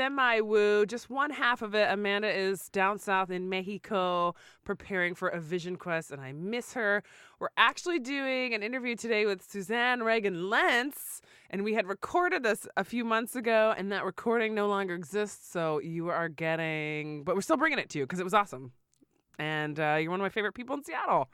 Semi-Woo, just one half of it. Amanda is down south in Mexico preparing for a vision quest, and I miss her. We're actually doing an interview today with Suzanne Ragan Lentz, and we had recorded this a few months ago, and that recording no longer exists, so you are getting... But we're still bringing it to you because it was awesome. And you're one of my favorite people in Seattle.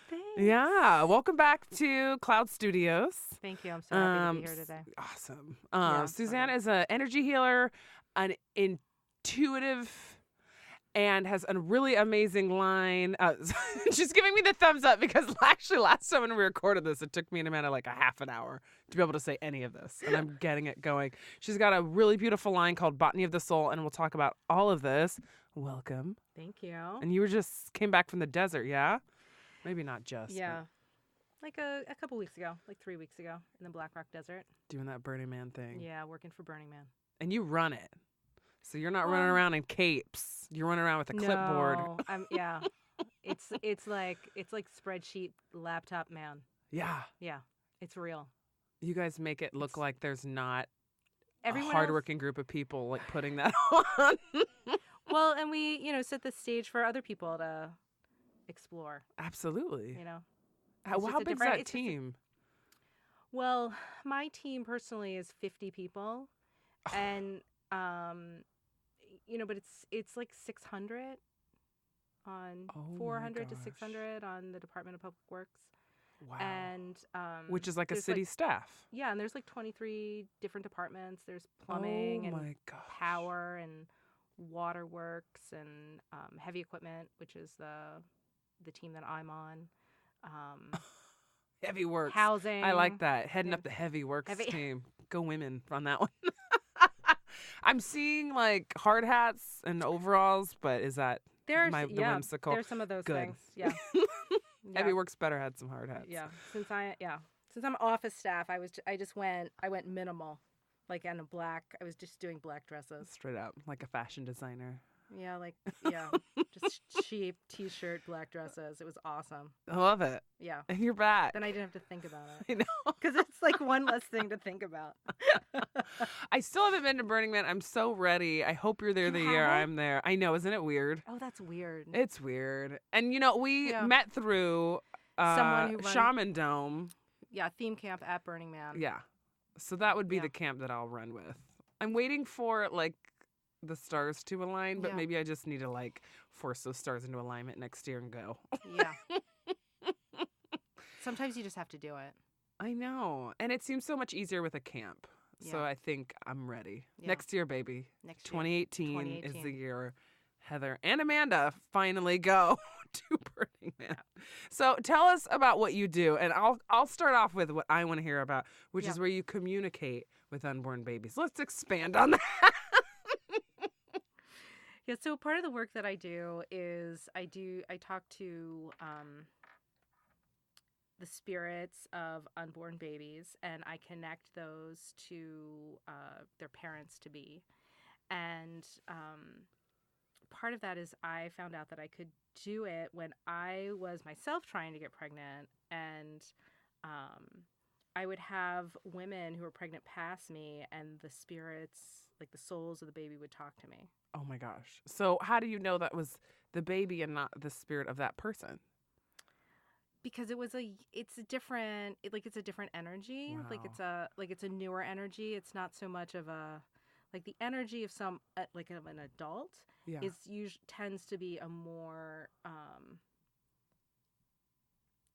Thanks. Yeah. Welcome back to Cloud Studios. Thank you. I'm so happy to be here today. Awesome. Suzanne is an energy healer, an intuitive, and has a really amazing line. She's giving me the thumbs up because actually last time when we recorded this, it took me and Amanda like a half an hour to be able to say any of this, and I'm getting it going. She's got a really beautiful line called Botany of the Soul, and we'll talk about all of this. Welcome. Thank you. And you came back from the desert, yeah? Maybe not just. Yeah. Like a couple weeks ago, like 3 weeks ago in the Black Rock Desert. Doing that Burning Man thing. Yeah, working for Burning Man. And you run it. So you're not running around in capes. You're running around with a clipboard. Yeah. It's like spreadsheet laptop man. Yeah. Yeah. It's real. You guys make it look like there's not Everyone a hardworking group of people like putting that on. Well, and we, set the stage for other people to explore. Absolutely. How big is that team? Well, my team personally is 50 people, and but it's like 600 on 400 to 600 on the Department of Public Works. Wow. And which is like a city staff. Yeah, and there's like 23 different departments. There's plumbing and power and waterworks and heavy equipment, which is the team that I'm on. Heavy works. Housing. I like that. Heading up the heavy works team. Go women on that one. I'm seeing like hard hats and overalls, but is that the whimsical? There's some of those things. Yeah. Heavy works better had some hard hats. Yeah. Since I'm office staff, I went minimal. Like in a black, I was just doing black dresses. Straight up, like a fashion designer. Yeah, just cheap T-shirt, black dresses. It was awesome. I love it. Yeah. And you're back. Then I didn't have to think about it. I know. Because it's like one less thing to think about. I still haven't been to Burning Man. I'm so ready. I hope you're there the year I'm there. I know. Isn't it weird? Oh, that's weird. It's weird. And, we met through someone who Shamandome. Yeah, theme camp at Burning Man. Yeah. So that would be the camp that I'll run with. I'm waiting for, the stars to align, but maybe I just need to, force those stars into alignment next year and go. Yeah. Sometimes you just have to do it. I know. And it seems so much easier with a camp. Yeah. So I think I'm ready. Yeah. Next year, baby. Next year. 2018 is the year Heather and Amanda finally go to Burning Man. So tell us about what you do, and I'll start off with what I want to hear about, which is where you communicate with unborn babies. Let's expand on that. Yeah, so part of the work that I do is I talk to the spirits of unborn babies, and I connect those to their parents to be. And part of that is I found out that I could do it when I was myself trying to get pregnant, and I would have women who were pregnant pass me, and the spirits, like the souls of the baby, would talk to me. Oh my gosh. So how do you know that was the baby and not the spirit of that person? Because it's a different energy. Wow. It's a newer energy. It's not so much of the energy of of an adult tends to be a more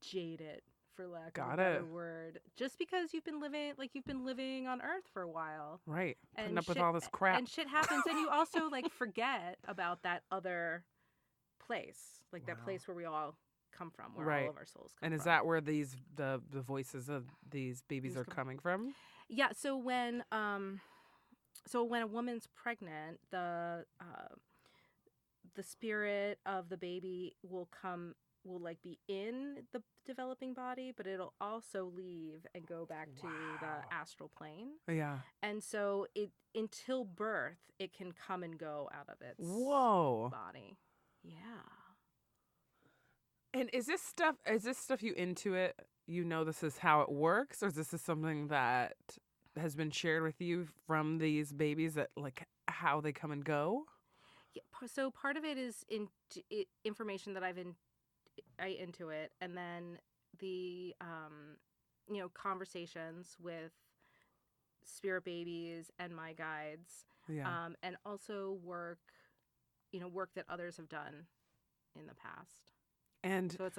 jaded, for lack of a better word, just because you've been living on Earth for a while, right? Putting up with all this crap, and shit happens, and you also forget about that other place, that place where we all come from, where all of our souls come from. And is that where the voices of these babies are coming from? Yeah. So when a woman's pregnant, the spirit of the baby will be in the developing body, but it'll also leave and go back to the astral plane. Yeah. And so until birth, it can come and go out of its body. Yeah. And is this stuff you intuit? This is how it works, or is this something that has been shared with you from these babies that how they come and go? Yeah, so part of it is information that I intuit, and then the conversations with spirit babies and my guides, Yeah. and also work that others have done in the past. And So it's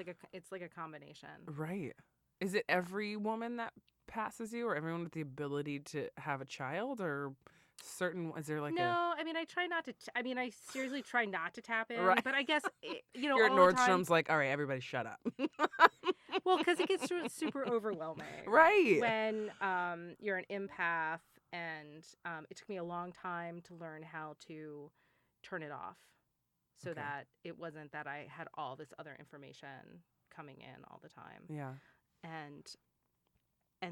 like a combination. right. Is it every woman that passes you, or everyone with the ability to have a child, or certain? Is there like No, I mean, I try not to. I seriously try not to tap in. Right. But I guess you're at all the time. Nordstrom's like, all right, everybody, shut up. Well, because it gets super overwhelming. Right. When you're an empath, and it took me a long time to learn how to turn it off, so that it wasn't that I had all this other information coming in all the time. Yeah. And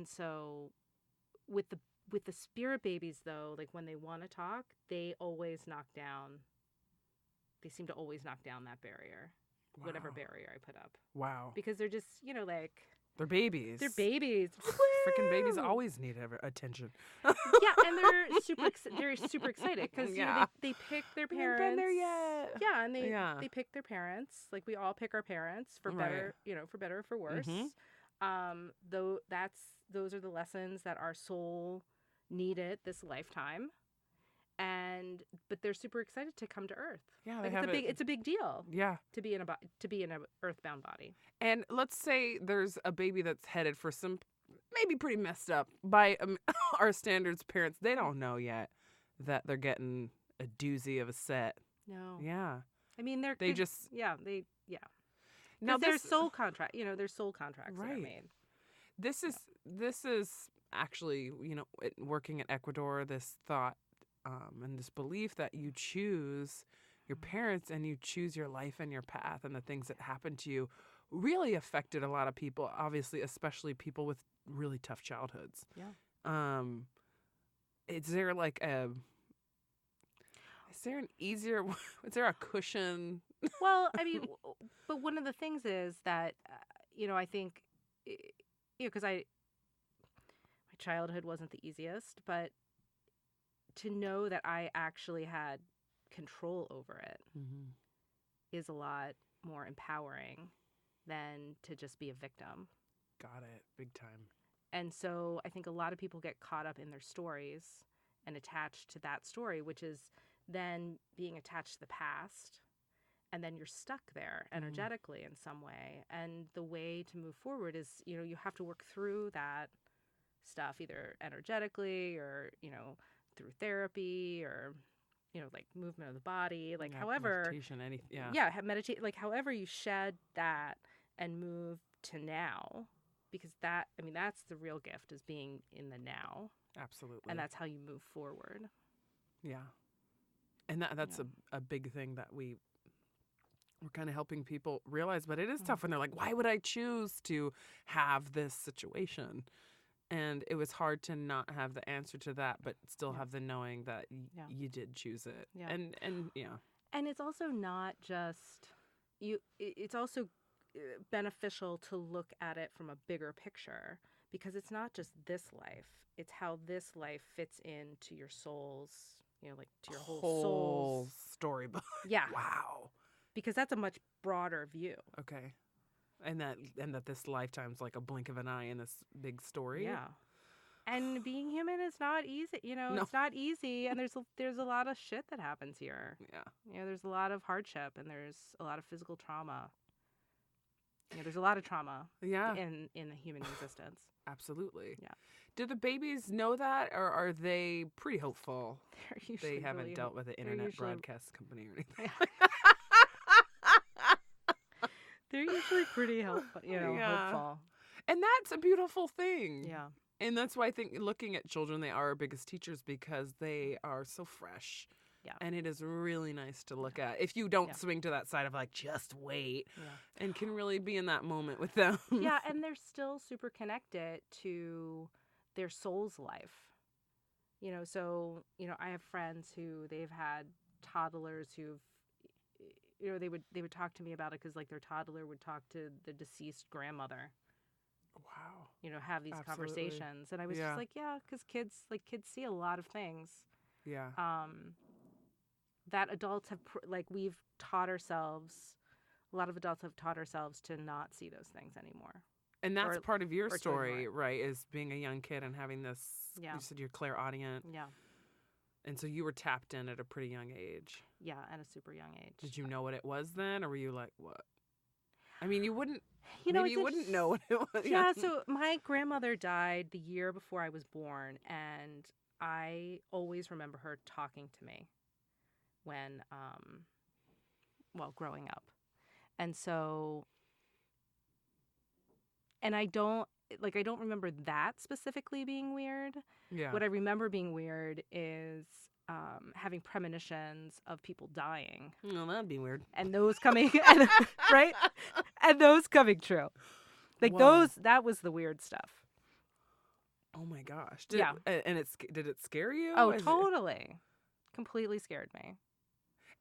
so with the spirit babies, though, like when they want to talk, they seem to always knock down that barrier, whatever barrier I put up. Wow. Because they're just, like... They're babies. They're babies. Freaking babies always need attention. Yeah, and they're super excited because they pick their parents. Haven't been there yet. Yeah, and they pick their parents. Like we all pick our parents for better, for better or for worse. Mm-hmm. Those are the lessons that our soul needed this lifetime. But they're super excited to come to Earth. Yeah, it's a big deal. Yeah, to be in a earthbound body. And let's say there's a baby that's headed for some maybe pretty messed up by our standards parents. They don't know yet that they're getting a doozy of a set. No. Yeah. I mean, Now there's soul contract. There's soul contracts that are made. This is actually working in Ecuador. This thought. And this belief that you choose your parents and you choose your life and your path and the things that happen to you really affected a lot of people, obviously, especially people with really tough childhoods. Yeah. Is there a cushion? Well, I mean, but one of the things is that, I think, because my childhood wasn't the easiest, but to know that I actually had control over it is a lot more empowering than to just be a victim. Got it. Big time. And so I think a lot of people get caught up in their stories and attached to that story, which is then being attached to the past. And then you're stuck there energetically in some way. And the way to move forward is, you have to work through that stuff, either energetically or, through therapy or, like movement of the body, like however, meditation, meditate, like however you shed that and move to now, because that's the real gift, is being in the now. Absolutely. And that's how you move forward. Yeah. And that's a big thing that we're kind of helping people realize, but it is tough when they're like, why would I choose to have this situation? And it was hard to not have the answer to that, but still have the knowing that you did choose it. Yeah. And And it's also not just it's also beneficial to look at it from a bigger picture, because it's not just this life. It's how this life fits into your soul's, like to your whole soul's storybook. Yeah. Wow. Because that's a much broader view. Okay. And that this lifetime's like a blink of an eye in this big story. Yeah. And being human is not easy. It's not easy. And there's a lot of shit that happens here. Yeah. There's a lot of hardship, and there's a lot of physical trauma. There's a lot of trauma in the human existence. Absolutely. Yeah. Do the babies know that, or are they pretty hopeful? They haven't dealt with the internet broadcast company or anything. They're usually pretty helpful, hopeful. And that's a beautiful thing. Yeah. And that's why I think looking at children, they are our biggest teachers, because they are so fresh. Yeah. And it is really nice to look at. If you don't swing to that side of like, just wait, and can really be in that moment with them. Yeah, and they're still super connected to their soul's life. So, I have friends who they've had toddlers who've, they would talk to me about it because like their toddler would talk to the deceased grandmother. Wow. Have these conversations. And I was just like, because kids see a lot of things. Yeah. that adults have, we've taught ourselves, a lot of adults have taught ourselves to not see those things anymore. And that's part of your or to story, ignore right? Is being a young kid and having this, Yeah. you said you're clairaudient. Yeah. And so you were tapped in at a pretty young age. Yeah, at a super young age. Did you know what it was then? Or were you like, what? I mean, you wouldn't, maybe you wouldn't know what it was. Yeah, so my grandmother died the year before I was born, and I always remember her talking to me when, growing up. And so, and I don't remember that specifically being weird. Yeah. What I remember being weird is having premonitions of people dying. Well, that'd be weird. And those coming, right? And those coming true. Like Whoa. that was the weird stuff. Oh my gosh. Yeah. And did it scare you? Oh, totally. Completely scared me.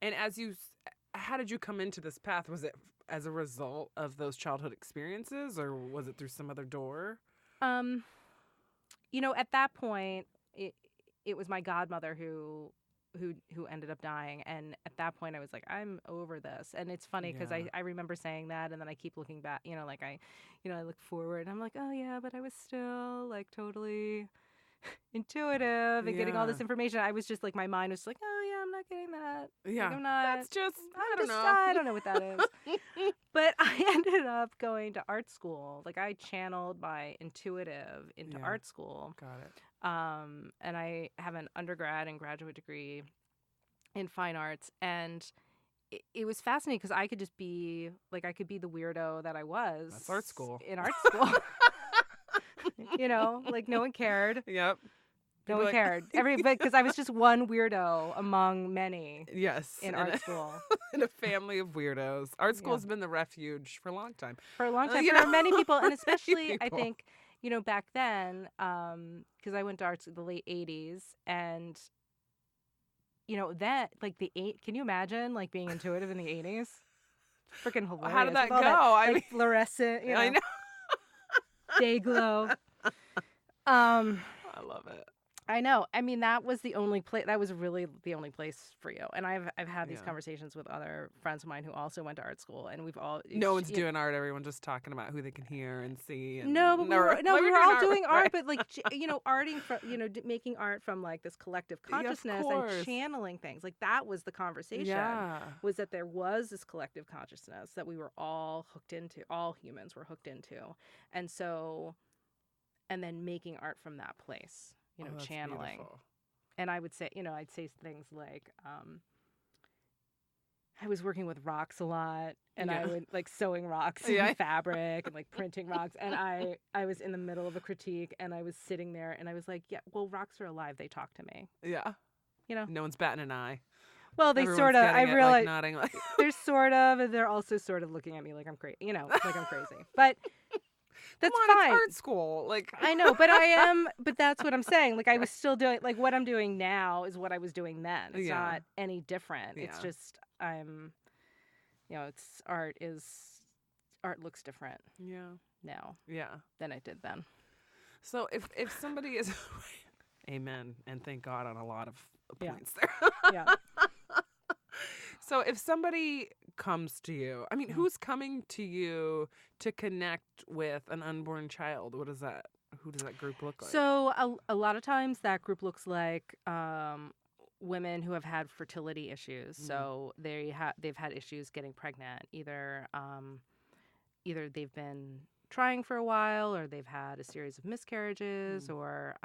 And how did you come into this path? Was it as a result of those childhood experiences, or was it through some other door? At that point, it was my godmother who ended up dying, and at that point I was like, I'm over this. And it's funny because I remember saying that, and then I keep looking back, I look forward and I'm like, oh yeah, but I was still like totally intuitive and getting all this information. I was just like, my mind was like, oh yeah, I'm not getting that. Yeah, like, I'm not. That's just, I don't know. I don't know what that is. But I ended up going to art school. Like I channeled my intuitive into art school. Got it. And I have an undergrad and graduate degree in fine arts, and it was fascinating because I could just be like, I could be the weirdo that I was. That's art school. In art school. Like no one cared. Yep. No one cared. Because I was just one weirdo among many. Yes. In art school. In a family of weirdos. Art school has been the refuge for a long time. For a long time. For many people, and especially, I think, back then, because I went to arts in the late 80s, and, that, like, can you imagine, like, being intuitive in the 80s? Freaking hilarious. How did that go? I mean, fluorescent, I know. day glow. I love it. I know. I mean, that was the only place. That was really the only place for you. And I've had these conversations with other friends of mine who also went to art school, and we've all. No one's doing art. Everyone's just talking about who they can hear and see. And no, but we were all doing art, right? but like arting from making art from like this collective consciousness and channeling things. Like that was the conversation. Yeah. Was that there was this collective consciousness that we were all hooked into. All humans were hooked into, and so, and then making art from that place. Channeling. Beautiful. And I would say, I'd say things like, I was working with rocks a lot, and I would like sewing rocks in fabric and like printing rocks. And I was in the middle of a critique, and I was sitting there, and I was like, yeah, well, rocks are alive. They talk to me. Yeah. No one's batting an eye. Well, they Everyone's sort of, I realize, like, nodding, like they're sort of, and they're also sort of looking at me like I'm crazy, like I'm crazy. But that's fine. It's art school. Like I know, but but that's what I'm saying. Like I was still doing, like what I'm doing now is what I was doing then. It's not any different. It's just art looks different. Yeah. Now. Yeah. Than it did then. So if somebody is amen, and thank God on a lot of points there. Yeah. So if somebody comes to you, I mean, who's coming to you to connect with an unborn child? Who does that group look like? So a lot of times that group looks like women who have had fertility issues. Mm-hmm. So they've had issues getting pregnant. Either they've been trying for a while, or they've had a series of miscarriages, or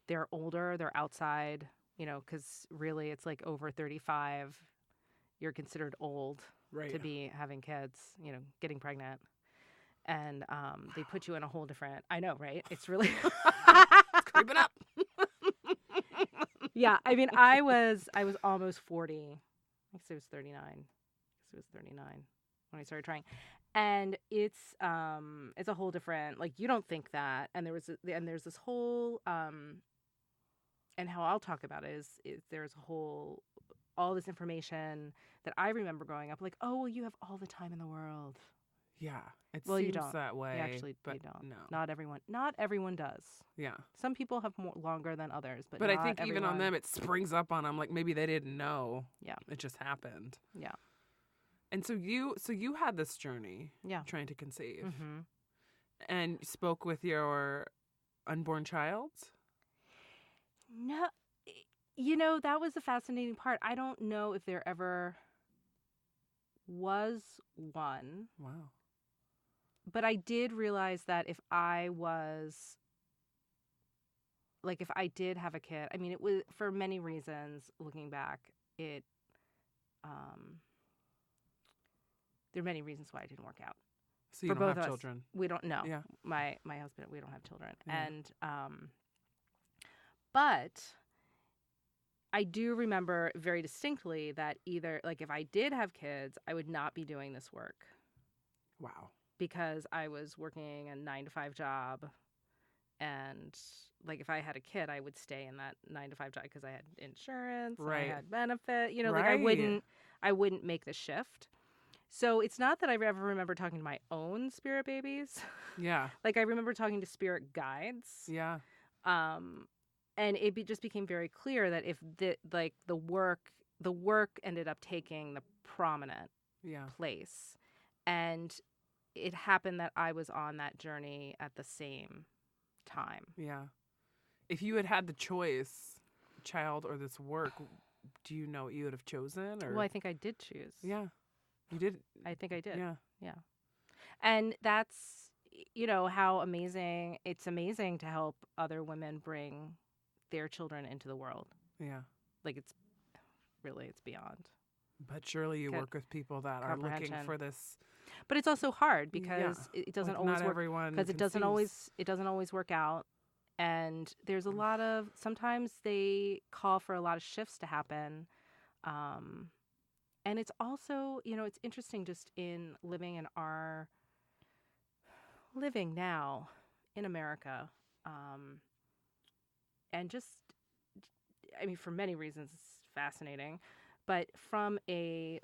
they're older, they're outside. Because really it's like over 35, you're considered old to be having kids, getting pregnant. And they put you in a whole different, I know, right? It's really. It's creeping up. Yeah. I mean, I was almost 40. I guess it was 39. It was 39 when I started trying. And it's a whole different, like, you don't think that. And there's this whole, and how I'll talk about it is there's all this information that I remember growing up, like, oh, well, you have all the time in the world. Yeah. It Well, you seems don't. that way. Actually, but you don't. No. Not everyone does. Yeah. Some people have more longer than others, but But not I think even on everyone. them, it springs up on them. Like maybe they didn't know. Yeah. It just happened. Yeah. And so you had this journey. Yeah. Trying to conceive. Mm-hmm. And you spoke with your unborn child? No, that was the fascinating part. I don't know if there ever was one. Wow. But I did realize that if I did have a kid, I mean, it was for many reasons. Looking back, there are many reasons why it didn't work out. So you for don't both have of children? Us. We don't know. Yeah. My husband, we don't have children. Yeah. And but I do remember very distinctly that either like if I did have kids, I would not be doing this work. Wow. Because I was working a 9-to-5 job, and like if I had a kid, I would stay in that 9-to-5 job because I had insurance, right. I had benefit, like right. I wouldn't make the shift. So it's not that I ever remember talking to my own spirit babies. Yeah. Like I remember talking to spirit guides. Yeah. And it just became very clear that if the work ended up taking the prominent place, and it happened that I was on that journey at the same time. Yeah. If you had the choice, child or this work, do you know what you would have chosen? Or? Well, I think I did choose. Yeah. You did? I think I did. Yeah. Yeah. And that's, how amazing. It's amazing to help other women bring their children into the world. Yeah. Like it's beyond. But surely you work with people that are looking for this. But it's also hard because it doesn't always not work. Everyone because it doesn't always work out. And there's a lot of, sometimes they call for a lot of shifts to happen. And it's also, it's interesting just in living now in America. And just, for many reasons, it's fascinating. But from a,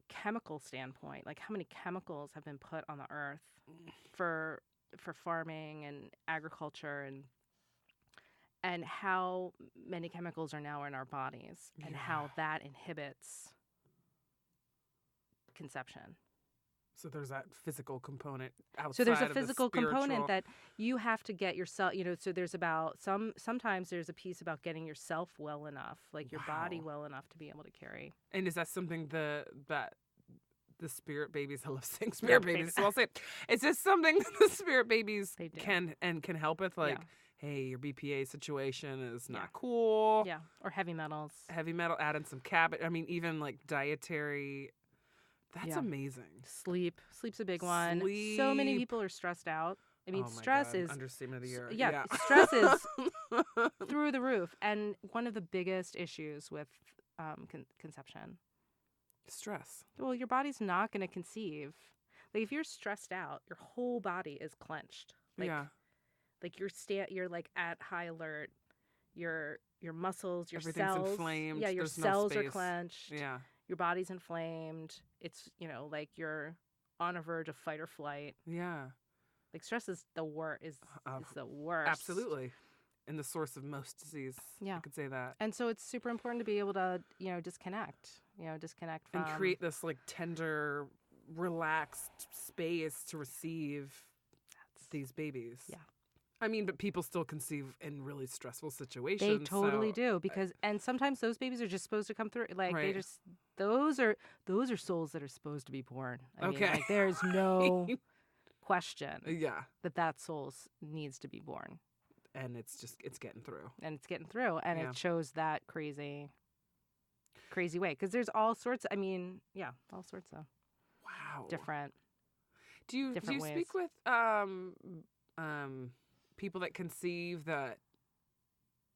chemical standpoint, how many chemicals have been put on the earth for farming and agriculture, and how many chemicals are now in our bodies, and how that inhibits conception. So there's that physical component outside. So there's a of physical the component that you have to get yourself, so there's about sometimes there's a piece about getting yourself well enough, your body well enough to be able to carry. And is that something that the spirit babies, I love saying spirit babies, so I'll say, is this something the spirit babies can help with? Hey, your BPA situation is not cool. Yeah, or heavy metals. Heavy metal, add in some cabbage. Even dietary. That's amazing. Sleep's a big one. So many people are stressed out. Stress is understatement of the year. Yeah, stress is through the roof, and one of the biggest issues with conception. Stress. Well, your body's not going to conceive. If you're stressed out, your whole body is clenched. You're at high alert. Your muscles, your everything's cells, inflamed. Yeah, your There's cells no are clenched. Yeah. Your body's inflamed. It's, you're on a verge of fight or flight. Yeah. Stress is the worst. Is the worst. Absolutely. And the source of most disease. Yeah. I could say that. And so it's super important to be able to, disconnect. Disconnect from. And create this tender, relaxed space to receive these babies. Yeah. But people still conceive in really stressful situations. They totally do, because and sometimes those babies are just supposed to come through. They just those are souls that are supposed to be born. There's no question. That soul needs to be born. And it's getting through. And it shows that crazy way, because there's all sorts. All sorts of different. Do you ways. Speak with people that conceive that?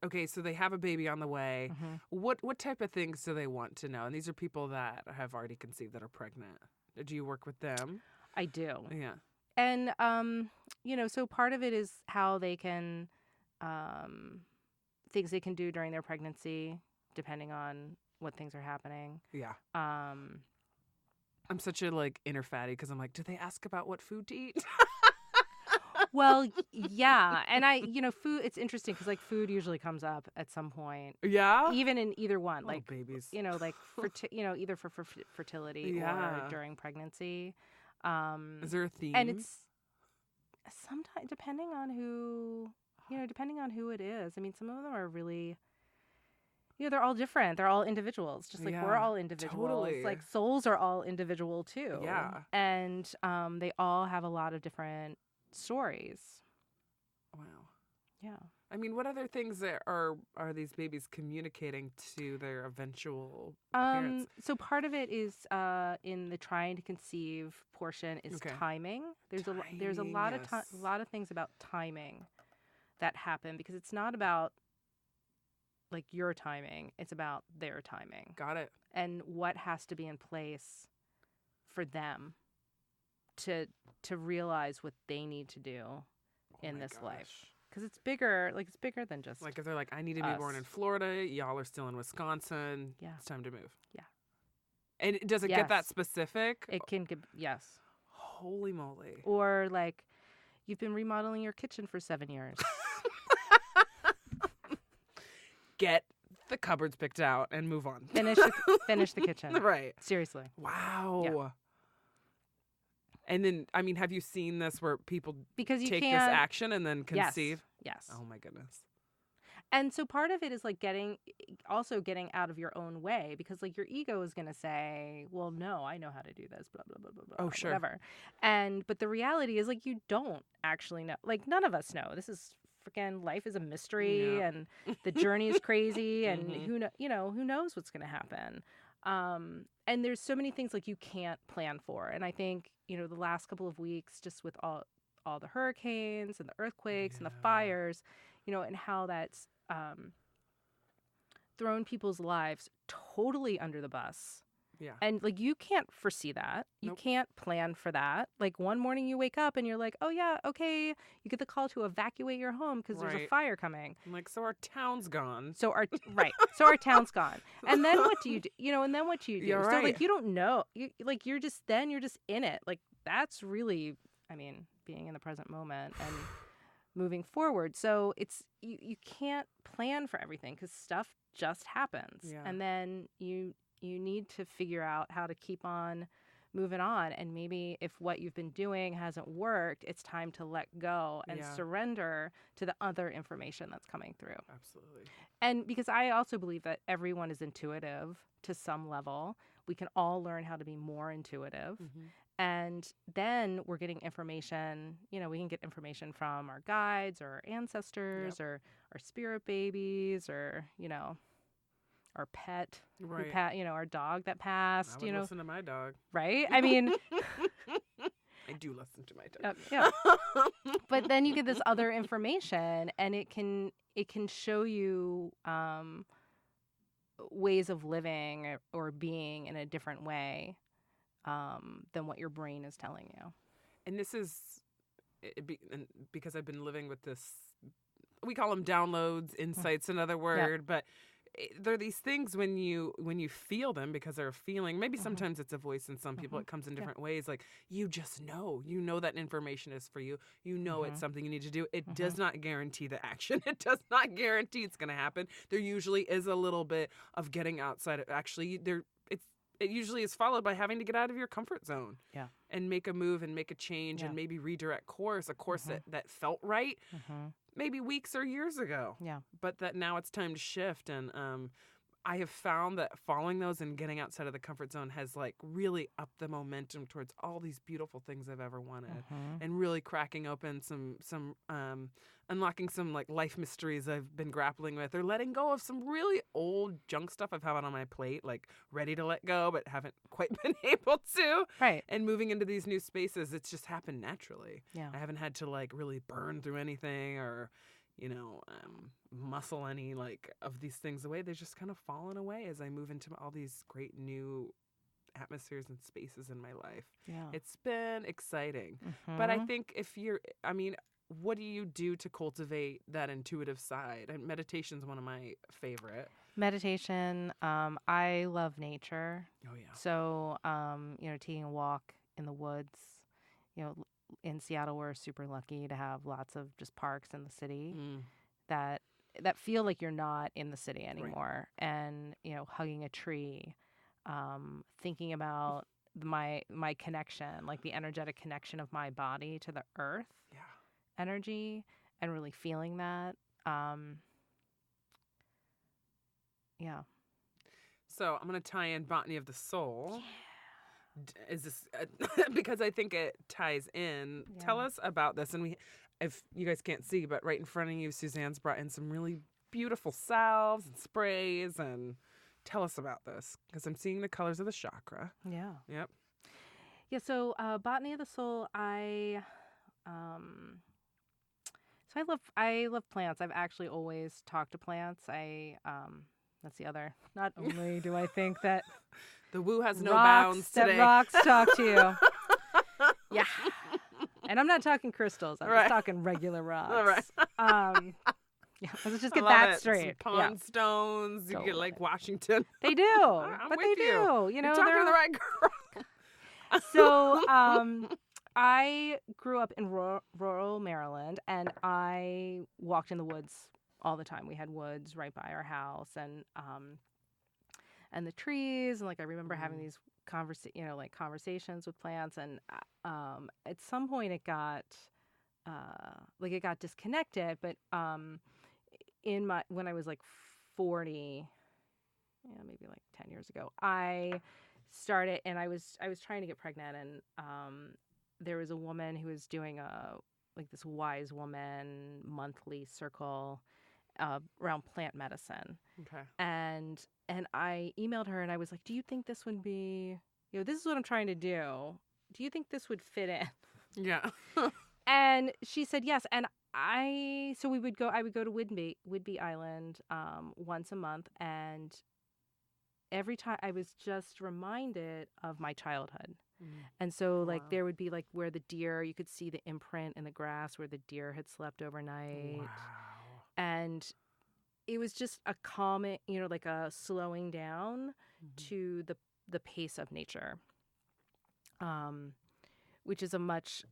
Okay, so they have a baby on the way. Mm-hmm. What type of things do they want to know? And these are people that have already conceived that are pregnant. Do you work with them? I do. Yeah. And so part of it is how they can things they can do during their pregnancy, depending on what things are happening. Yeah. I'm such a like inner fatty because I'm like, do they ask about what food to eat? Well, yeah. And food, it's interesting because like food usually comes up at some point. Yeah. Even in either one, Little like babies. like either for fertility or during pregnancy. Is there a theme? And it's sometimes depending on who it is. I mean, some of them are really, they're all different. They're all individuals, just like we're all individuals. Totally. Like souls are all individual too. Yeah. And they all have a lot of different stories. Wow. Yeah. I mean, what other things are these babies communicating to their eventual parents? So part of it is in the trying to conceive portion is timing. There's a lot of things about timing that happen because it's not about like your timing, it's about their timing. Got it. And what has to be in place for them to realize what they need to do in this life. Because it's bigger than just like if they're like, I need to be born in Florida, y'all are still in Wisconsin. Yeah. It's time to move. Yeah. And does it get that specific? It can get, yes. Holy moly. Or like, you've been remodeling your kitchen for 7 years. Get the cupboards picked out and move on. Finish the kitchen. Right. Seriously. Wow. Yeah. And then, I mean, have you seen this where people take this action and then conceive? Yes. Oh my goodness. And so part of it is like getting out of your own way because like your ego is going to say, well, no, I know how to do this, blah, blah, blah, blah, blah. Oh, sure. Whatever. But the reality is like, you don't actually know. Like none of us know. This is freaking life is a mystery and the journey is crazy and who knows what's going to happen. And there's so many things like you can't plan for. And I think, the last couple of weeks, just with all the hurricanes and the earthquakes and the fires, and how that's thrown people's lives totally under the bus. Yeah. And like you can't foresee that. You can't plan for that. Like one morning you wake up and you're like, oh yeah, okay. You get the call to evacuate your home because there's a fire coming. I'm like, so our town's gone. So our town's gone. And then what do you do? And then what do you do? You're so right. like you don't know. You're just in it. Like that's really, being in the present moment and moving forward. So it's you can't plan for everything because stuff just happens. Yeah. And then you need to figure out how to keep on moving on. And maybe if what you've been doing hasn't worked, it's time to let go and surrender to the other information that's coming through. Absolutely. And because I also believe that everyone is intuitive to some level. We can all learn how to be more intuitive. Mm-hmm. And then we're getting information, we can get information from our guides or our ancestors or our spirit babies or, our pet, our dog that passed, I would listen to my dog. Right? I mean, I do listen to my dog. Yeah. But then you get this other information and it can show you ways of living or being in a different way than what your brain is telling you. And this is because I've been living with this, we call them downloads, insights, another word, but they're these things when you feel them because they're a feeling. Maybe sometimes it's a voice and some people it comes in different ways. Like you just know that information is for you. It's something you need to do. It does not guarantee the action. It does not guarantee it's going to happen. There usually is a little bit of getting outside. It usually is followed by having to get out of your comfort zone and make a move and make a change and maybe redirect a course that felt right maybe weeks or years ago. Yeah. But that now it's time to shift. And I have found that following those and getting outside of the comfort zone has like really upped the momentum towards all these beautiful things I've ever wanted and really cracking open some unlocking some like life mysteries I've been grappling with or letting go of some really old junk stuff I've had on my plate, like ready to let go, but haven't quite been able to. Right. And moving into these new spaces, it's just happened naturally. Yeah. I haven't had to like really burn through anything or, muscle any like of these things away. They're just kind of fallen away as I move into all these great new atmospheres and spaces in my life. Yeah. It's been exciting. But I think what do you do to cultivate that intuitive side? And meditation's one of my favorite. Meditation. I love nature. Oh yeah. So, taking a walk in the woods. In Seattle, we're super lucky to have lots of just parks in the city that feel like you're not in the city anymore. Right. And hugging a tree, thinking about my connection, like the energetic connection of my body to the earth. Yeah. Energy, and really feeling that. Yeah. So I'm going to tie in Botany of the Soul. Yeah. Is this because I think it ties in? Yeah. Tell us about this. And if you guys can't see, but right in front of you, Suzanne's brought in some really beautiful salves and sprays. And tell us about this, because I'm seeing the colors of the chakra. Yeah. Yep. Yeah. So Botany of the Soul, I love plants. I've actually always talked to plants. That's the other. Not only do I think that the woo has no bounds today. That rocks talk to you. Yeah. And I'm not talking crystals. I'm just talking regular rocks. All right. Yeah, let's just get that straight. Some pond stones. You get like Washington. They do. But they do. You're talking to the right girl. So, I grew up in rural Maryland, and I walked in the woods all the time. We had woods right by our house, and the trees, and like I remember having these conversations with plants, and at some point it got disconnected. But when I was like 40, maybe like 10 years ago, I started, and I was trying to get pregnant, and there was a woman who was doing this wise woman monthly circle around plant medicine. Okay. And I emailed her, and I was like, do you think this would be, this is what I'm trying to do. Do you think this would fit in? Yeah. And she said yes. And I would go to Whidbey Island once a month, and every time I was just reminded of my childhood. And so there would be where the deer, you could see the imprint in the grass where the deer had slept overnight. Wow. And it was just a calming, a slowing down to the pace of nature, which is a much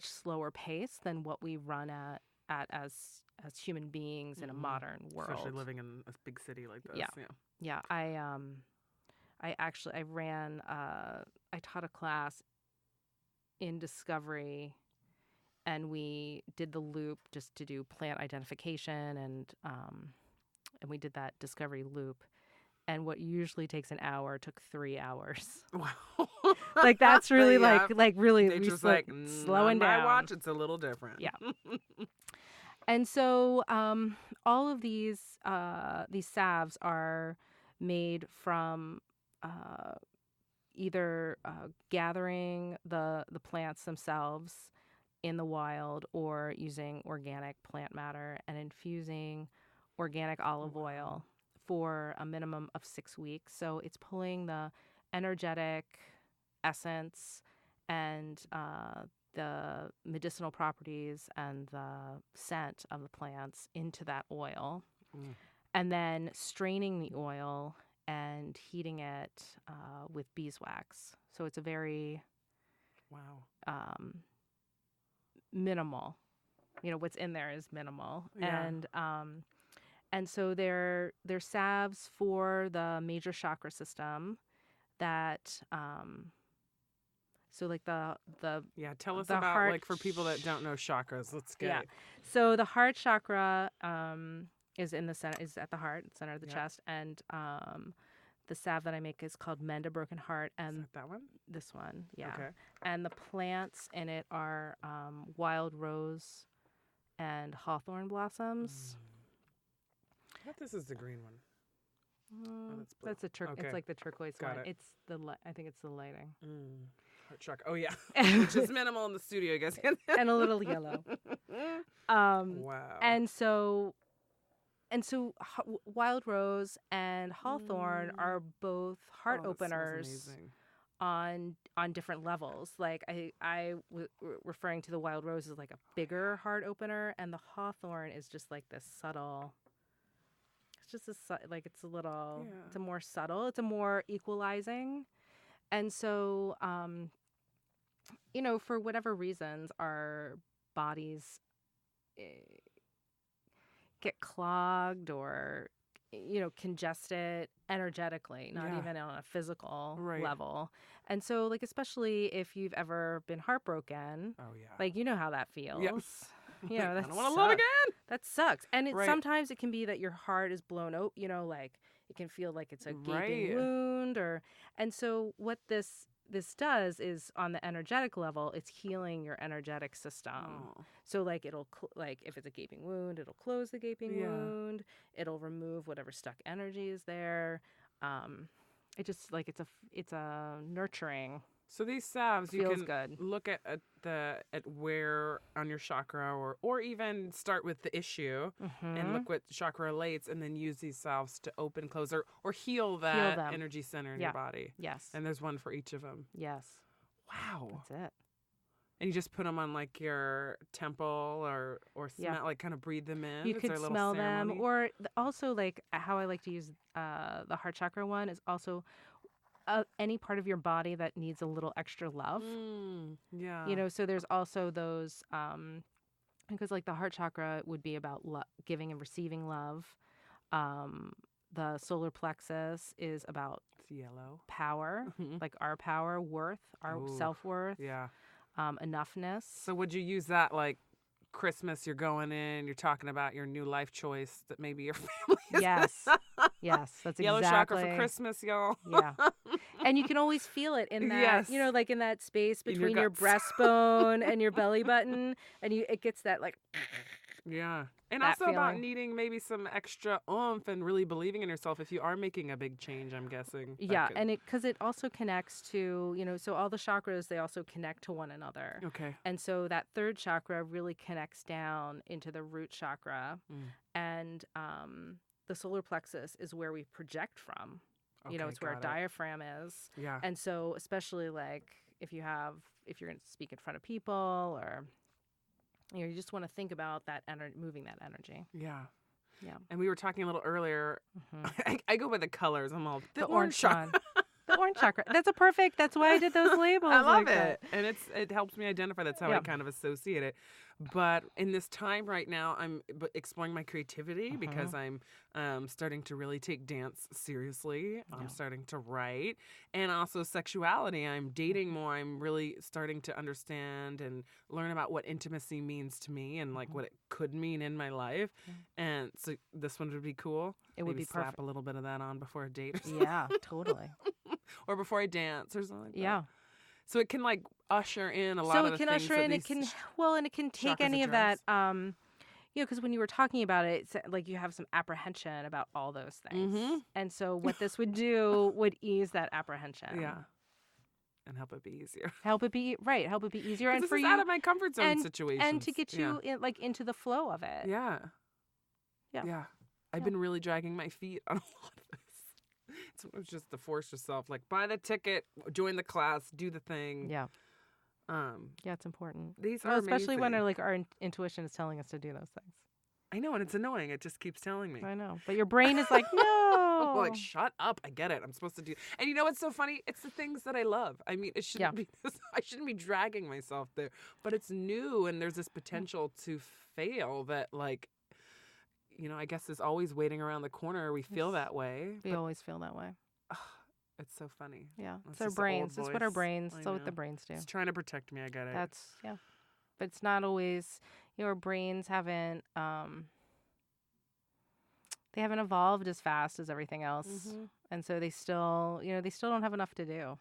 slower pace than what we run at as human beings in a modern world. Especially living in a big city like this. Yeah. I taught a class in discovery, and we did the loop just to do plant identification, and we did that discovery loop. And what usually takes an hour took 3 hours. Wow. That's really really Nature's slowing down. My watch, it's a little different. Yeah. And so all of these salves are made from either gathering the plants themselves in the wild, or using organic plant matter and infusing organic olive oil for a minimum of 6 weeks. So it's pulling the energetic essence and the medicinal properties and the scent of the plants into that oil, and then straining the oil and heating it with beeswax. So it's a very minimal. What's in there is minimal. Yeah. And so they're salves for the major chakra system that tell us about heart, for people that don't know chakras. Let's get it. So the heart chakra is in the center, is at the heart, center of the chest, and the salve that I make is called Mend a Broken Heart. And is that one? This one, yeah. Okay. And the plants in it are wild rose and hawthorn blossoms. I thought this is the green one. That's a Okay. It's like the turquoise Got one. it. It's I think it's the lighting. Heart chakra. Oh yeah, which is minimal in the studio, I guess. And a little yellow. Wow. And so wild rose and hawthorn are both heart openers on different levels. Like referring to the wild rose as like a bigger heart opener, and the hawthorn is just like this subtle it's just it's a little, it's a more subtle, it's a more equalizing. And so, for whatever reasons, our bodies get clogged or, congested energetically, not even on a physical level. And so, especially if you've ever been heartbroken, you know how that feels. Yep. I don't want to love again. That sucks. And sometimes it can be that your heart is blown out, it can feel like it's a gaping wound and so what this does is on the energetic level, it's healing your energetic system. Oh. So it'll if it's a gaping wound, it'll close the gaping wound. It'll remove whatever stuck energy is there. It just it's a nurturing. So these salves, you feels can good. Look at where on your chakra, or even start with the issue and look what chakra relates, and then use these salves to open, close, or heal that energy center in your body. Yes. And there's one for each of them. Yes. Wow. That's it. And you just put them on your temple or smell, kind of breathe them in. You could smell them, or also how I like to use the heart chakra one is also. Any part of your body that needs a little extra love. So there's also those, because the heart chakra would be about giving and receiving love. The solar plexus is about yellow power, our power, worth, our self-worth, enoughness. So would you use that Christmas, you're going in, you're talking about your new life choice that maybe your family is. Yes, that's yellow chakra for Christmas, y'all. Yeah. And you can always feel it in that, in that space between your breastbone and your belly button, and it gets that yeah. And also feeling. About needing maybe some extra oomph and really believing in yourself if you are making a big change, I'm guessing. Yeah, and because it also connects to, so all the chakras, they also connect to one another. Okay. And so that third chakra really connects down into the root chakra. And the solar plexus is where we project from. Okay, it's where our diaphragm is. Yeah. And so especially if you're going to speak in front of people or... you just want to think about that moving that energy. Yeah. Yeah. And we were talking a little earlier. I go by the colors. I'm all the orange chakra. The orange chakra. That's why I did those labels. I love it. And it helps me identify. That's how I kind of associate it. But in this time right now, I'm exploring my creativity because I'm starting to really take dance seriously. I'm starting to write. And also sexuality. I'm dating more. I'm really starting to understand and learn about what intimacy means to me and what it could mean in my life. And so this one would be cool. It would be slap perfect. A little bit of that on before a date. Yeah, totally. Or before I dance or something like that. Yeah. So it can usher in a lot of the things. So it can usher in. And it can take any of that. Because when you were talking about it, it's you have some apprehension about all those things. And so what this would do would ease that apprehension. Yeah. And help it be easier. Help it be easier, and this for is you out of my comfort zone situation, and to get you into the flow of it. Yeah. I've been really dragging my feet on a lot of this. It's just to force yourself, buy the ticket, join the class, do the thing. Yeah. It's important. These are especially amazing. when our intuition is telling us to do those things. I know, and it's annoying. It just keeps telling me. I know, but your brain is no. Shut up! I get it. I'm supposed to do. And you know what's so funny? It's the things that I love. I mean, it shouldn't be. I shouldn't be dragging myself there. But it's new, and there's this potential to fail that I guess is always waiting around the corner. We feel that way. We always feel that way. It's so funny. Yeah. It's our brains. It's what our brains, it's what the brains do. It's trying to protect me. I get it. But it's not always, our brains haven't, they haven't evolved as fast as everything else. And so they still, they still don't have enough to do.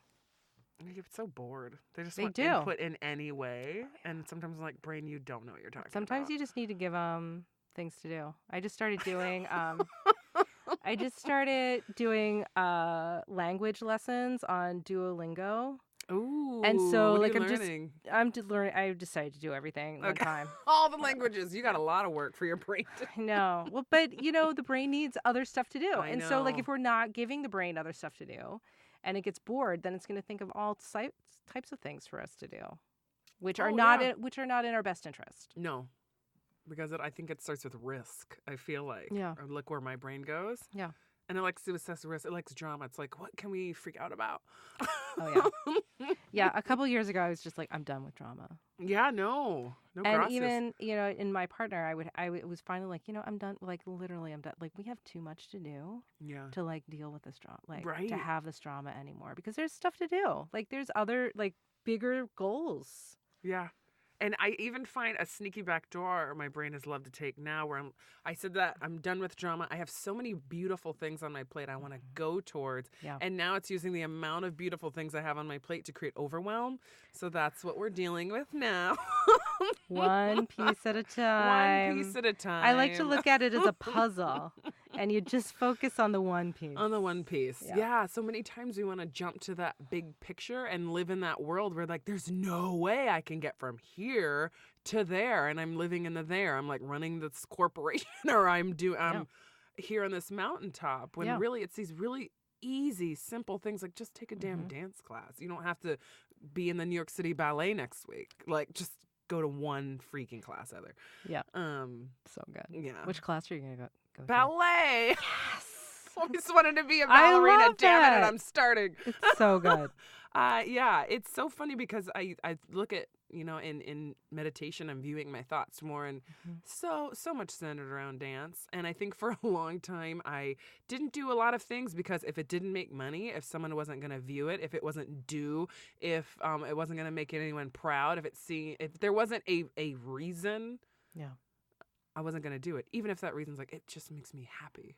I get so bored. They just want input in any way. And sometimes I'm like, brain, you don't know what you're talking about. Sometimes you just need to give them things to do. I just started doing language lessons on Duolingo. Ooh. And so what are you learning? I decided to do everything one time. All the languages. You got a lot of work for your brain. No. Well, but the brain needs other stuff to do. So if we're not giving the brain other stuff to do and it gets bored, then it's going to think of all types of things for us to do, which are not in our best interest. No. because I think it starts with risk. I feel like. Yeah. Or look where my brain goes. Yeah. And it likes to assess risk. It likes drama. It's like, what can we freak out about? Oh, yeah. Yeah, a couple years ago, I was just like, I'm done with drama. Yeah, no And gracias. even, in my partner, I was finally like, I'm done. Like, literally, I'm done. Like, we have too much to do to, like, deal with this drama. Like, Right. to have this drama anymore. Because there's stuff to do. Like, there's other, like, bigger goals. Yeah. And I even find a sneaky back door my brain has loved to take now where I said that I'm done with drama. I have so many beautiful things on my plate I want to go towards. Yeah. And now it's using the amount of beautiful things I have on my plate to create overwhelm. So that's what we're dealing with now. One piece at a time. One piece at a time. I like to look at it as a puzzle. And you just focus on the one piece. On the one piece. Yeah. So many times we want to jump to that big picture and live in that world where like, there's no way I can get from here to there. And I'm living in the there. I'm like running this corporation or I'm here on this mountaintop when really it's these really easy, simple things. Like just take a damn dance class. You don't have to be in the New York City Ballet next week. Like just go to one freaking class either. Yeah. So good. Yeah. Which class are you going to go to? Ballet. Yes. Always wanted to be a ballerina, damn it, and I'm starting. It's so good. Yeah, it's so funny because I look at, in meditation, I'm viewing my thoughts more and so much centered around dance. And I think for a long time, I didn't do a lot of things because if it didn't make money, if someone wasn't going to view it, if it wasn't due, if it wasn't going to make anyone proud, if there wasn't a reason, I wasn't going to do it. Even if that reason's like, it just makes me happy.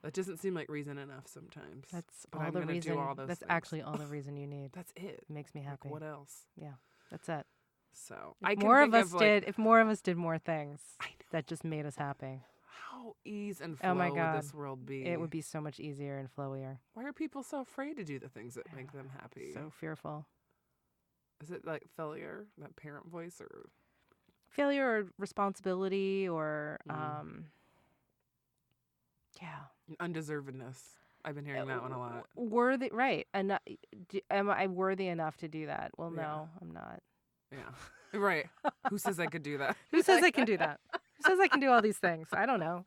That doesn't seem like reason enough sometimes. That's but all I'm the gonna reason. Do all those that's things. Actually all the reason you need. That's it. It makes me happy. Like, what else? Yeah, that's it. So if more of us did more things I know. that just made us happy. How ease and flow would this world be? It would be so much easier and flowier. Why are people so afraid to do the things that make them happy? So fearful. Is it like failure, that parent voice, or failure or responsibility or undeservedness? I've been hearing that one a lot. Worthy, right? And am I worthy enough to do that? Well, no, I'm not. Yeah, right. Who says I could do that? Who says I can do that? Who says I can do all these things? I don't know.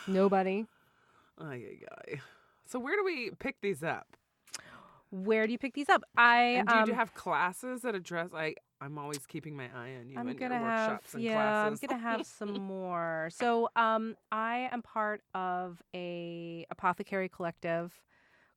Nobody. So where do we pick these up? Where do you pick these up? And do you have classes that address? I'm always keeping my eye on you and your workshops and classes. I'm gonna have some more. So I am part of a Apothecary Collective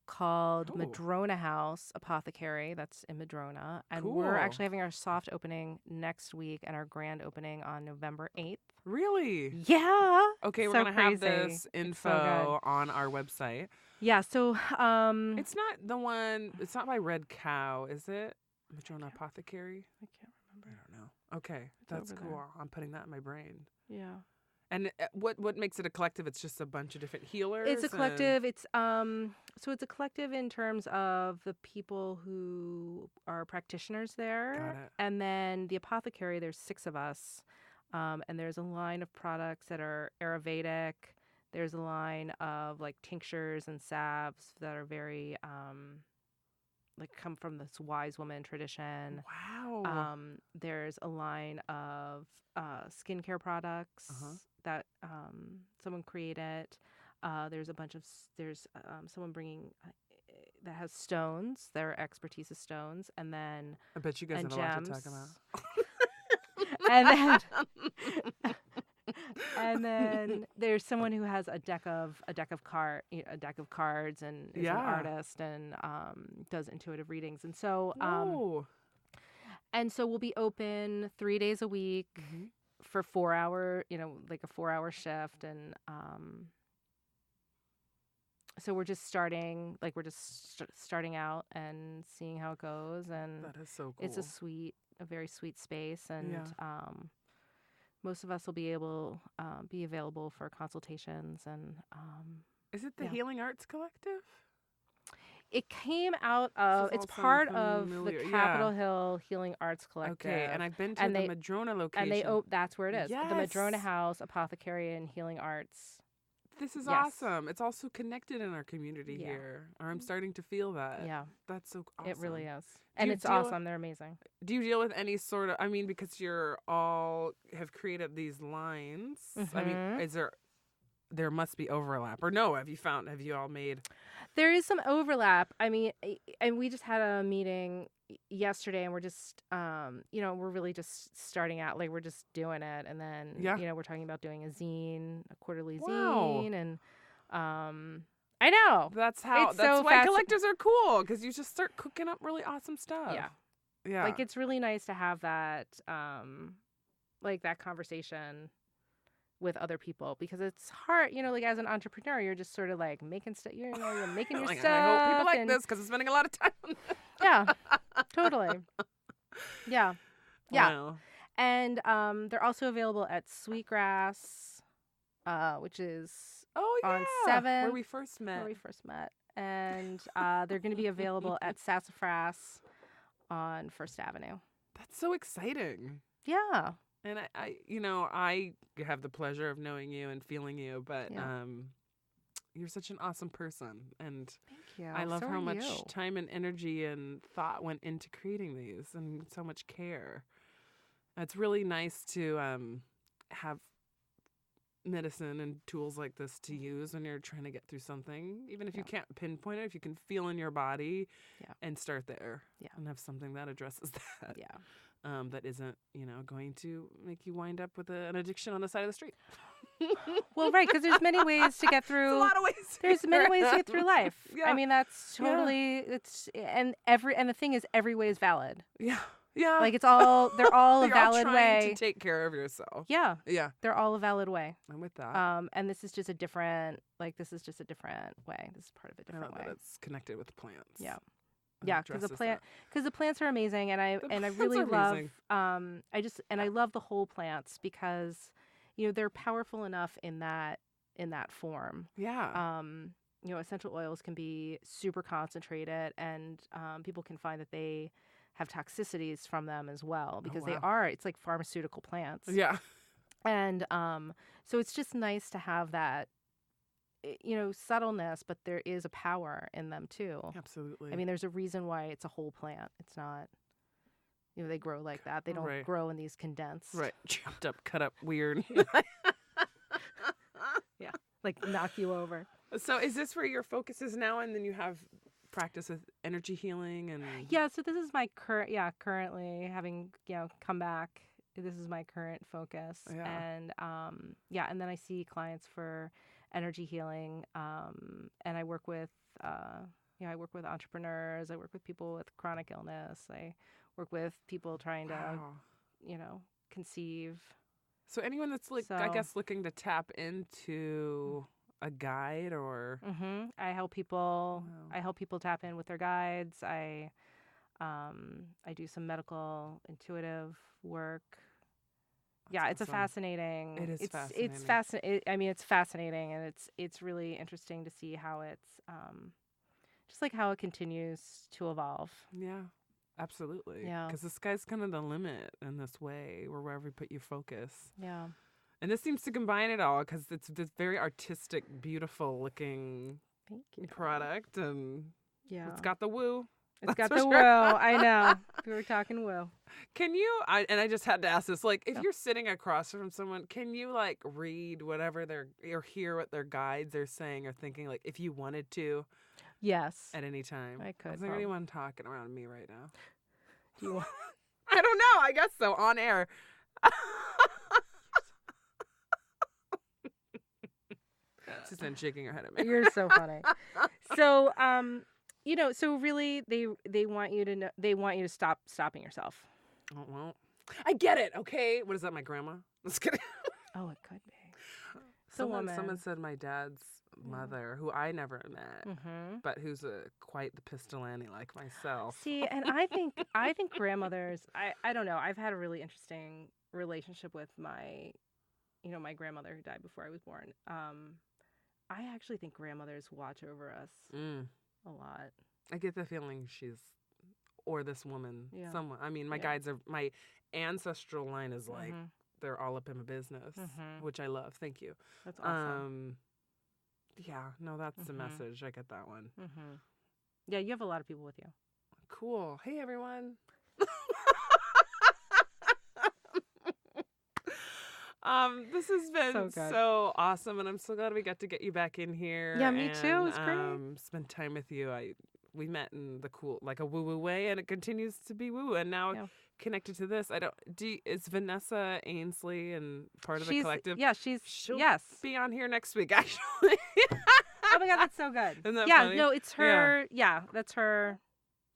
called Madrona House Apothecary. That's in Madrona. And we're actually having our soft opening next week and our grand opening on November 8th. Really? Yeah. Okay, we're going to have this info on our website. Yeah, so it's not by Red Cow, is it? Madrona Apothecary? I can't remember. I don't know. Okay, that's cool. There. I'm putting that in my brain. Yeah. And what makes it a collective? It's just a bunch of different healers? It's a collective. It's so it's a collective in terms of the people who are practitioners there. Got it. And then the apothecary, there's 6 of us. And there's a line of products that are Ayurvedic. There's a line of like tinctures and salves that are very like come from this wise woman tradition. Wow. There's a line of skincare products that someone created. There's a bunch of someone bringing that has stones. Their expertise is stones, and then I bet you guys have a lot to talk about. and then there's someone who has a deck of cards and is an artist and does intuitive readings, and so we'll be open 3 days a week for 4 hour, like a 4-hour shift, and so we're just starting out and seeing how it goes, and that is so cool. It's a very sweet space, and most of us will be available for consultations, and is it the Healing Arts Collective? It came out of, it's part of the Capitol Hill Healing Arts Collective. Okay, and I've been to the Madrona location. And that's where it is. Yes. The Madrona House Apothecary and Healing Arts This is Yes. awesome. It's also connected in our community here. Or I'm starting to feel that. Yeah. That's so awesome. It really is. And it's deal awesome. They're amazing. Do you deal with any sort of, I mean, because you're all have created these lines. I mean, there must be overlap. Or no, have you all made? There is some overlap. I mean, and we just had a meeting yesterday, and we're just, we're really just starting out. Like, we're just doing it. And then, we're talking about doing a zine, a quarterly zine. And I know. That's why collectors are cool, because you just start cooking up really awesome stuff. Yeah. Yeah. Like, it's really nice to have that, that conversation with other people, because it's hard, like as an entrepreneur, you're just sort of like making stuff, you're making your stuff. I hope people like this because I'm spending a lot of time on this. Yeah, totally. Yeah. Wow. And they're also available at Sweetgrass, which is on 7. Where we first met. And they're going to be available at Sassafras on First Avenue. That's so exciting. Yeah. And I have the pleasure of knowing you and feeling you, but you're such an awesome person. And thank you. I love how much time and energy and thought went into creating these, and so much care. It's really nice to have medicine and tools like this to use when you're trying to get through something. Even if you can't pinpoint it, if you can feel in your body and start there and have something that addresses that. Yeah. That isn't, going to make you wind up with an addiction on the side of the street. Well, right, because there's many ways to get through. There's a lot of ways. There's many ways to get through life. Yeah. I mean, that's totally and the thing is, every way is valid. Yeah. Yeah. Like they're all a valid way to take care of yourself. Yeah. Yeah. They're all a valid way. I'm with that. And this is just a different way. This is part of a different way. That it's connected with plants. Yeah. Yeah, because the plants are amazing, and I really love I love the whole plants, because they're powerful enough in that form. Yeah. Essential oils can be super concentrated, and people can find that they have toxicities from them as well, because it's like pharmaceutical plants. Yeah. And so it's just nice to have that subtleness, but there is a power in them too. Absolutely. I mean, there's a reason why it's a whole plant. It's not, they grow like that. They don't grow in these condensed. Right. Chopped up, cut up, weird. Yeah. Like knock you over. So is this where your focus is now, and then you have practice with energy healing and? Yeah. So this is my currently having, come back. This is my current focus. Yeah. And and then I see clients for energy healing, and I work with entrepreneurs. I work with people with chronic illness. I work with people trying to conceive. So anyone that's I guess looking to tap into a guide or I help people. Wow. I help people tap in with their guides. I do some medical intuitive work. Yeah, it's awesome. fascinating. It is fascinating. It's fascinating. I mean, it's fascinating, and it's really interesting to see how it's just like how it continues to evolve. Yeah, absolutely. Yeah, because the sky's kind of the limit in this way, or wherever you put your focus. Yeah, and this seems to combine it all, because it's this very artistic, beautiful looking product, and it's got the woo. It's got the woo. I know. We were talking woo. Can you, and I just had to ask this, if you're sitting across from someone, can you read whatever or hear what their guides are saying or thinking, if you wanted to? Yes. At any time? I could. Is there anyone talking around me right now? Do you want? I don't know. I guess so. On air. Suzanne shaking her head at me. You're so funny. So, so really, they want you to know. They want you to stop stopping yourself. Oh, well, I get it. Okay, what is that? My grandma? Let's get it. Oh, it could be. Someone said my dad's mother, who I never met, but who's quite the pistolani like myself. See, and I think grandmothers. I don't know. I've had a really interesting relationship with my grandmother who died before I was born. I actually think grandmothers watch over us a lot. I get the feeling or this woman, someone. I mean, my my ancestral line is they're all up in my business, which I love. Thank you. That's awesome. Yeah, no, that's the message. I get that one. Mm-hmm. Yeah, you have a lot of people with you. Cool. Hey, everyone. This has been so awesome, and I'm so glad we got to get you back in here. Yeah, me too. It's great. Spend time with you. We met in the cool, like a woo-woo way, and it continues to be woo. And now connected to this, is Vanessa Ainsley and part of the collective? Yeah, she'll be on here next week, actually. Oh my God, that's so good. Isn't that funny? No, it's her. Yeah, that's her.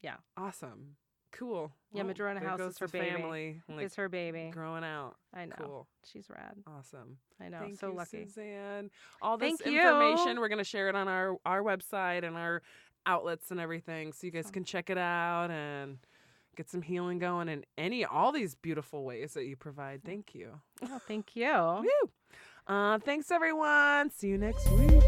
Yeah. Awesome. Cool. Yeah, Madrona House is her baby. Family. It's her baby. Growing out. I know. Cool. She's rad. Awesome. I know. Thank so you, lucky. Suzanne. All this information, we're going to share it on our website and our outlets and everything, so you guys can check it out and get some healing going in all these beautiful ways that you provide. Thank you. Oh, thank you. Woo. Thanks, everyone. See you next week.